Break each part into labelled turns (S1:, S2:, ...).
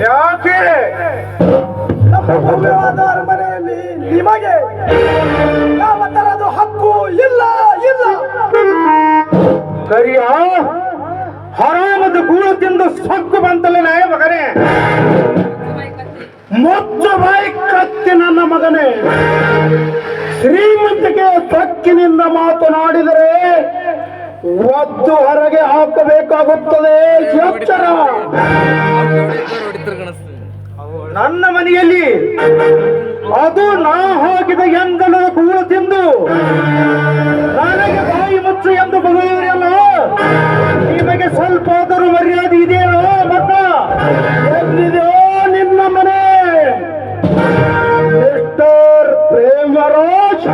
S1: ಯಾಕೆ
S2: ನಮ್ಮ ಭವ್ಯವಾದ ಅರಮನೆಯಲ್ಲಿ ನಿಮಗೆ ಯಾವ ತರದು ಹಕ್ಕು ಇಲ್ಲ ಇಲ್ಲ.
S1: ಕರಿಯ ಹರಾಮದ ಗೂಳು ತಿಂದು ಸೊಕ್ಕು ಬಂತಲ್ಲ ನಾಯ ಮಗನೇ, ಮೊತ್ತ ಬಾಯಿ ಕತ್ತಿ ನನ್ನ ಮಗನೇ. ಶ್ರೀಮಂತಿಗೆ ತಕ್ಕಿನಿಂದ ಮಾತನಾಡಿದರೆ ಒದ್ದು ಹೊರಗೆ ಹಾಕಬೇಕಾಗುತ್ತದೆ. ಎಚ್ಚರ. ನನ್ನ ಮನೆಯಲ್ಲಿ ಅದು ನಾ ಹಾಕಿದ ಎಂದಲದ ಕೂಳು ತಿಂದು ನನಗೆ ಬಾಯಿ ಮುಚ್ಚು ಎಂದು ಬಗೆಯವರೆಲ್ಲ ನಿಮಗೆ ಸ್ವಲ್ಪ ಆದರೂ ಮರ್ಯಾದೆ ಇದೆಯೋ? ಮತ್ತ ಎಲ್ಲಿದೆಯೋ ನಿನ್ನ ಮನೆ? ಮಿಸ್ಟರ್ ಪ್ರೇಮರಾಜ್,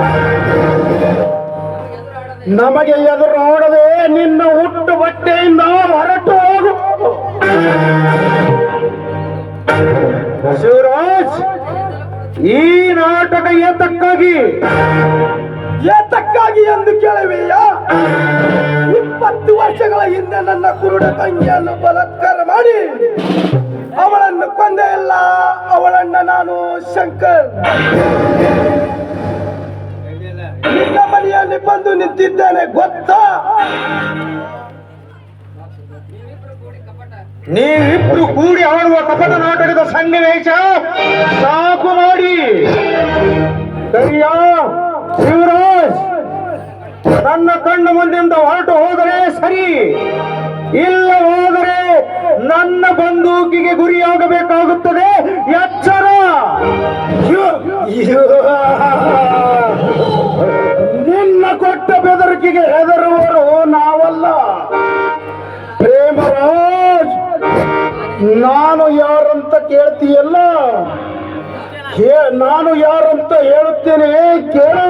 S1: ನಮಗೆ ಎದುರಾಡದೆ ನಿನ್ನ ಹುಟ್ಟು ಬಟ್ಟೆಯಿಂದ ಹೊರಟು ಹೋಗು. ಶಿವರಾಜ್, ಈ ನಾಟಕ ಏತಕ್ಕಾಗಿ ಎಂದು ಕೇಳುವೆಯ? 20 ವರ್ಷಗಳ ಹಿಂದೆ ನನ್ನ ಕುರುಡ ತಂಗಿಯನ್ನು ಬಲಾತ್ಕಾರ ಮಾಡಿ ಅವಳನ್ನು ಕೊಂದೆ ಇಲ್ಲ. ಅವಳನ್ನ ನಾನು ಶಂಕರ್ ನಿನ್ನ ಮನೆಯಲ್ಲಿ ಬಂದು ನಿಂತಿದ್ದೇನೆ ಗೊತ್ತಾ? ನೀವಿಬ್ರು ಕೂಡಿ ಆಡುವ ಕಪಟ ನಾಟಕದ ಸನ್ನಿವೇಶ ಸಾಕು ಮಾಡಿ. ಸರಿಯ ಶಿವರಾಜ್, ನನ್ನ ಕಣ್ಣು ಮುಂದಿಂದ ಹೊರಟು ಹೋದರೆ ಸರಿ, ಇಲ್ಲ ಹೋದರೆ ನನ್ನ ಬಂದೂಕಿಗೆ ಗುರಿಯಾಗಬೇಕಾಗುತ್ತದೆ. ಎಚ್ಚರ. ನಿನ್ನ ಕೊಟ್ಟ ಬೆದರಿಕೆಗೆ ಹೆದರುವರು ನಾವಲ್ಲ. ಪ್ರೇಮರಾಜ್, ನಾನು ಯಾರಂತ ಕೇಳ್ತೀಯಲ್ಲ, ನಾನು ಯಾರಂತ ಹೇಳುತ್ತೇನೆ ಕೇಳು.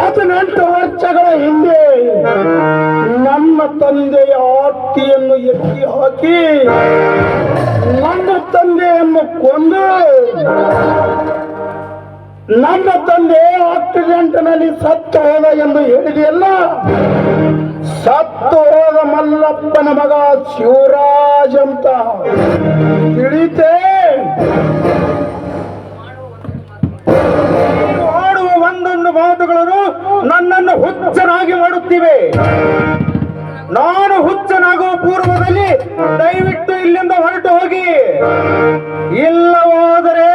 S1: 18 ವರ್ಷಗಳ ಹಿಂದೆ ನನ್ನ ತಂದೆಯ ಆಸ್ತಿಯನ್ನು ಎತ್ತಿ ಹಾಕಿ ನನ್ನ ತಂದೆಯನ್ನು ಕೊಂದು, ನನ್ನ ತಂದೆ ಆಕ್ಸಿಡೆಂಟ್ನಲ್ಲಿ ಸತ್ತು ಹೋದ ಎಂದು ಹೇಳಿದೆಯಲ್ಲ, ಸತ್ತು ಹೋದ ಮಲ್ಲಪ್ಪನ ಮಗ ಶಿವರಾಜ್ ಅಂತ ತಿಳಿತೇ? ಆಡುವ ಒಂದೊಂದು ಮಾತುಗಳನ್ನು ನನ್ನನ್ನು ಹುಚ್ಚನಾಗಿ ಮಾಡುತ್ತಿವೆ. ನಾನು ಹುಚ್ಚನಾಗುವ ಪೂರ್ವದಲ್ಲಿ ದಯವಿಟ್ಟು ಇಲ್ಲಿಂದ ಹೊರಟು ಹೋಗಿ, ಇಲ್ಲವಾದರೆ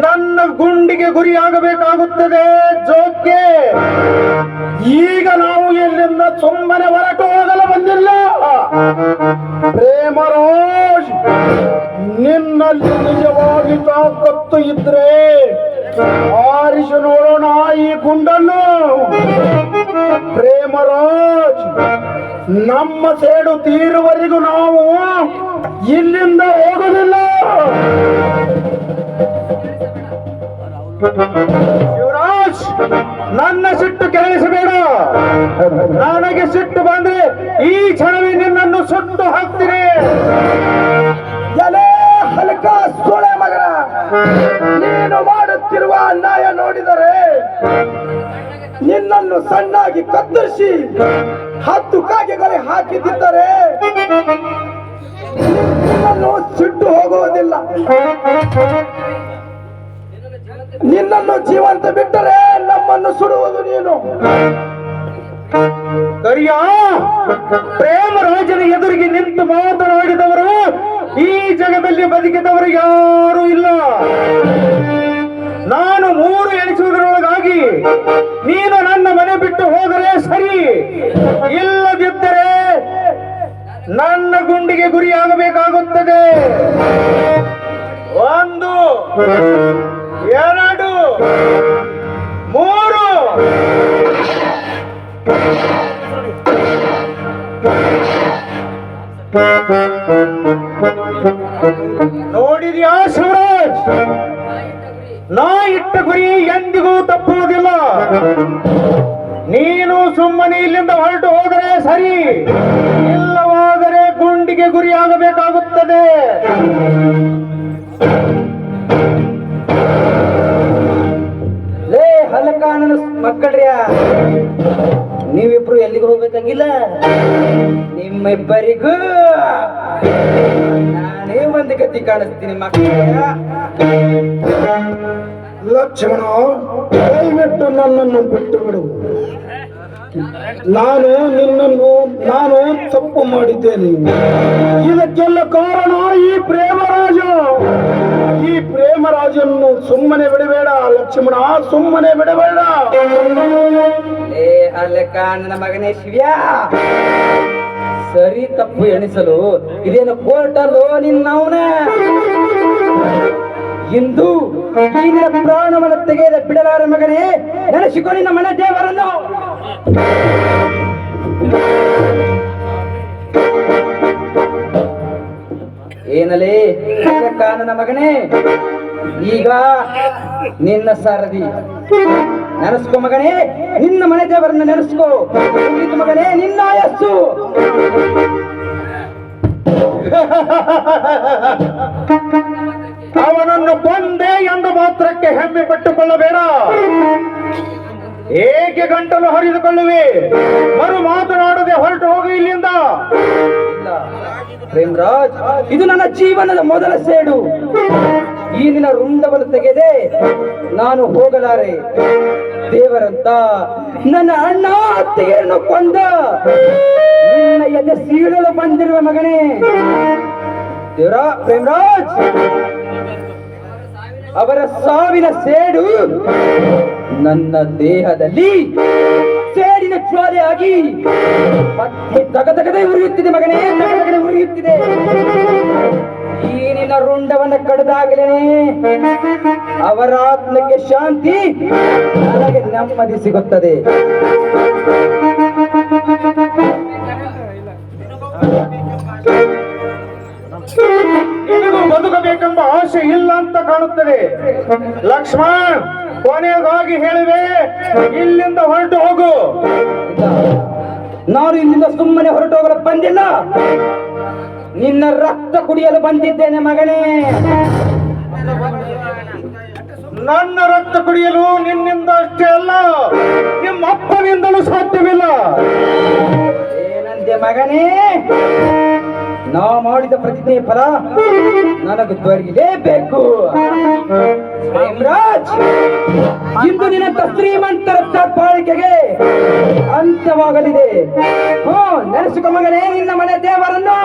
S1: ನನ್ನ ಗುಂಡಿಗೆ ಗುರಿಯಾಗಬೇಕಾಗುತ್ತದೆ. ಜೋಕೆ, ಈಗ ನಾವು ಇಲ್ಲಿಂದ ಸುಮ್ಮನೆ ಹೊರಟು ಹೋಗಲು ಬಂದಿಲ್ಲ. ಪ್ರೇಮರಾಜ್, ನಿನ್ನಲ್ಲಿ ನಿಜವಾಗಿ ತಾಕತ್ತು ಇದ್ರೆ ಆರಿಸಿ ನೋಡೋಣ ಈ ಗುಂಡನ್ನು. ಪ್ರೇಮರಾಜ್, ನಮ್ಮ ಸೇಡು ತೀರುವರೆಗೂ ನಾವು ಇಲ್ಲಿಂದ ಹೋಗುವುದಿಲ್ಲ. ಶಿವರಾಜ್, ನನ್ನ ಸಿಟ್ಟು ಕೆರಳಿಸಬೇಡ. ನನಗೆ ಸಿಟ್ಟು ಬಂದ್ರೆ ಈ ಕ್ಷಣವೇ ನಿನ್ನನ್ನು ಸುಟ್ಟು ಹಾಕ್ತೀನಿ. ಎಲೆ ಹಲಕ ಸೊಳೆ ಮಗನ, ನೀನು ಮಾಡುತ್ತಿರುವ ಅನ್ಯಾಯ ನೋಡಿದರೆ ನಿನ್ನನ್ನು ಸಣ್ಣಾಗಿ ಕತ್ತರಿಸಿ 10 ಕಾಗೆಗಳೇ ಹಾಕಿದ್ದರೆ ನಿನ್ನನ್ನು ಸಿಟ್ಟು ಹೋಗುವುದಿಲ್ಲ. ನಿನ್ನನ್ನು ಜೀವಂತ ಬಿಟ್ಟರೆ ನಮ್ಮನ್ನು ಸುಡುವುದು ನೀನು. ಕರಿಯ, ಪ್ರೇಮರಾಜನ ಎದುರಿಗೆ ನಿಂತು ಮಾತನಾಡಿದವರು ಈ ಜಗದಲ್ಲಿ ಬದುಕಿದವರು ಯಾರೂ ಇಲ್ಲ. ನಾನು 3 ಎಣಿಸುವುದರೊಳಗಾಗಿ ನೀನು ನನ್ನ ಮನೆ ಬಿಟ್ಟು ಹೋದರೆ ಸರಿ, ಇಲ್ಲದಿದ್ದರೆ ನನ್ನ ಗುಂಡಿಗೆ ಗುರಿಯಾಗಬೇಕಾಗುತ್ತದೆ. 1 2 3. ನೋಡಿದ್ಯಾ ಶಿವರಾಜ್, ನಾ ಇಟ್ಟ ಗುರಿ ಎಂದಿಗೂ ತಪ್ಪುವುದಿಲ್ಲ. ನೀನು ಸುಮ್ಮನೆ ಇಲ್ಲಿಂದ ಹೊರಟು ಹೋದರೆ ಸರಿ, ಇಲ್ಲವಾದರೆ ಗುಂಡಿಗೆ ಗುರಿಯಾಗಬೇಕಾಗುತ್ತದೆ.
S2: ಲೇ ಹಲಕಾನನ ಮಕ್ಕಳ್ರ್ಯ, ನೀವಿಬ್ರು ಎಲ್ಲಿಗೆ ಹೋಗ್ಬೇಕಾಗಿಲ್ಲ. ನಿಮ್ಮಿಬ್ಬರಿಗೂ ನಾನೇ ಒಂದು ಗತಿ ಕಾಣಿಸ್ತೀನಿ ಮಕ್ಕಳ.
S1: ಲಕ್ಷ್ಮಣ, ದಯವಿಟ್ಟು ನನ್ನನ್ನು ಬಿಟ್ಟು ಬಿಡು. ನಾನು ತಪ್ಪು ಮಾಡಿದ್ದೇನೆ. ಇದಕ್ಕೆಲ್ಲ ಕಾರಣ ಈ ಪ್ರೇಮರಾಜನ್ನು ಸುಮ್ಮನೆ ಬಿಡಬೇಡ ಲಕ್ಷ್ಮಣ, ಸುಮ್ಮನೆ ಬಿಡಬೇಡ.
S2: ಏ ಅಲ್ಲಕ್ಕ ನನ್ನ ಮಗನೇ ಶಿವ್ಯ, ಸರಿ ತಪ್ಪು ಎಣಿಸಲು ಇದೇನು ಕೋರ್ಟಲ್ಲೋ ನಿನ್ನವನ. ಇಂದು ಈ ನಿನ್ನ ಪ್ರಾಣವನ್ನು ತೆಗೆದ ಬಿಡಲಾರ ಮಗನೇ, ನೆನೆಸಿಕೊ ನಿನ್ನ ಮನೆ ದೇವರನ್ನು. ಏನಲೇ ನನ್ನ ಮಗನೇ, ಈಗ ನಿನ್ನ ಸಾರದಿ ನೆನೆಸ್ಕೊ ಮಗನೇ, ನಿನ್ನ ಮನೆ ದೇವರನ್ನು ನೆನೆಸ್ಕೊ. ಮಗನೇ ನಿನ್ನ ಆಯಸ್ಸು.
S1: ಅವನನ್ನು ಕೊಂದೆ ಎಂದು ಮಾತ್ರಕ್ಕೆ ಹೆಮ್ಮೆ ಪಟ್ಟುಕೊಳ್ಳಬೇಡ. ಏಕೆ ಗಂಟಲು ಹರಿದುಕೊಳ್ಳುವೆ? ಮರು ಮಾತನಾಡದೆ ಹೊರಟು ಹೋಗು ಇಲ್ಲಿಂದ.
S2: ಪ್ರೇಮರಾಜ್, ಇದು ನನ್ನ ಜೀವನದ ಮೊದಲ ಸೇಡು. ಈ ನಿನ್ನ ರುಂಡವನ್ನು ತೆಗೆದೆ ನಾನು ಹೋಗಲಾರೆ. ದೇವರಂತ ನನ್ನ ಅಣ್ಣ ಅತ್ತಿಗೆಯನ್ನು ಕೊಂದ ನಿನ್ನ ಎದೆ ಸೀಳಲು ಬಂದಿರುವ ಮಗನೇ ದೇವರ ಪ್ರೇಮರಾಜ್, ಅವರ ಸಾವಿನ ಸೇಡು ನನ್ನ ದೇಹದಲ್ಲಿ ಸೇಡಿನ ಜ್ವಾಲೆಯಾಗಿ ಮತ್ತೆ ತಗತಗದೆ ಉರಿಯುತ್ತಿದೆ ಮಗನೇ, ತಗತಗದೆ ಉರಿಯುತ್ತಿದೆ. ಈ ನಿನ್ನ ರುಂಡವನ್ನು ಕಡಿದಾಗಲೇ ಅವರ ಆತ್ಮಕ್ಕೆ ಶಾಂತಿ, ನನಗೆ ನೆಮ್ಮದಿ ಸಿಗುತ್ತದೆ.
S1: ನಿನಗೂ ಬದುಕಬೇಕೆಂಬ ಆಸೆ ಇಲ್ಲ ಅಂತ ಕಾಣುತ್ತದೆ ಲಕ್ಷ್ಮಣ್. ಕೊನೆಗಾಗಿ ಹೇಳಿವೆ, ಇಲ್ಲಿಂದ ಹೊರಟು ಹೋಗು.
S2: ನಾನು ಇಲ್ಲಿಂದ ಸುಮ್ಮನೆ ಹೊರಟು ಹೋಗಲು ಬಂದಿಲ್ಲ, ನಿನ್ನ ರಕ್ತ ಕುಡಿಯಲು ಬಂದಿದ್ದೇನೆ ಮಗನೇ.
S1: ನನ್ನ ರಕ್ತ ಕುಡಿಯಲು ನಿನ್ನಿಂದ ಅಷ್ಟೇ ಅಲ್ಲ, ನಿಮ್ಮ ಅಪ್ಪನಿಂದಲೂ ಸಾಧ್ಯವಿಲ್ಲ.
S2: ಏನಂದೆ ಮಗನೇ? ನಾ ಮಾಡಿದ ಪ್ರತಿಜ್ಞೆಯ ಫಲ ನನಗೆ ದೊರೆಯಲೇಬೇಕು. ಪ್ರೇಮರಾಜ್, ಇಂದು ನಿನ್ನ ಶ್ರೀಮಂತರ ಬಾಳಿಕೆಗೆ ಅಂತ್ಯವಾಗಲಿದೆ. ನೆನೆಸಿಕೊ ಮಗನೇ ನಿನ್ನ ಮನೆ ದೇವರನ್ನು.